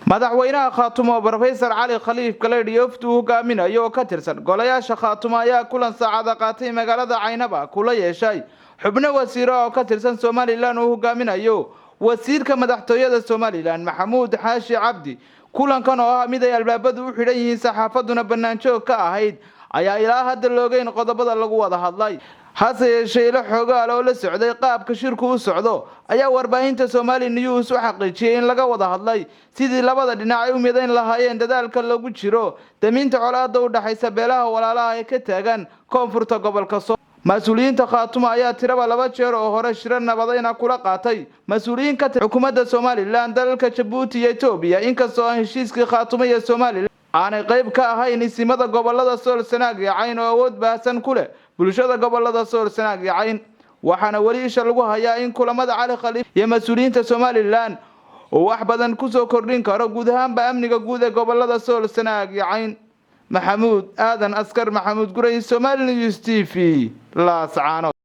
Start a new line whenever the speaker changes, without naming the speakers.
madaxweynaha Khaatumo Professor Cali Khaliif Galeed Yoftu hogaaminayo ka tirsan golayaasha Khaatumo ayaa kulan saacada qaatay magaalada Caynaba kula yeeshay xubno wasiiro oo ka tirsan Soomaaliland oo hogaaminayo wasiirka madaxtooyada Soomaaliland Maxamuud Xaashi Cabdi kulankan oo ah mid ay albaabadu u xidhan yihiin saxaafaduna banaanjoog ka ahayd ayaa ilaa hadda loogeyn qodobada lagu wada hadlay hase yeeshee la xoogaal oo la socday qaabka shirku u socdo ayaa warbaahinta Somali News u xaqiijiyay in laga wada hadlay sidii labada dhinac ay u midayn lahaayeen dadaalka lagu jiro daminta colaadda u dhaxaysa beelaha walaalaha ee ka taagan koonfurta gobolka mas'uuliyiinta Khaatumo ayaa tiraba laba jeer oo hore shirar nabadayna kula qaatay mas'uuliyiin ka tirsan xukuumadda Soomaaliland dalalka Djibouti iyo Itoobiya inkastoo heshiiskii Khaatumo iyo Soomaaliland aanay qayb ka ahayn isimada gobolada Sool Sanaag iyo Cayn oo awood baahsan ku leh bulshada gobolada Sool Sanaag iyo Cayn waxaana wali isha lagu hayaa in kulamada Cali Khaliif iyo mas'uuliyiinta Soomaaliland oo wax badan ku soo kordhin karo guud ahaanba amniga guud ee gobolada Sool Sanaag iyo Cayn Maxamuud Aadan Askar Maxamuud Guray Somali News TV Laascaanood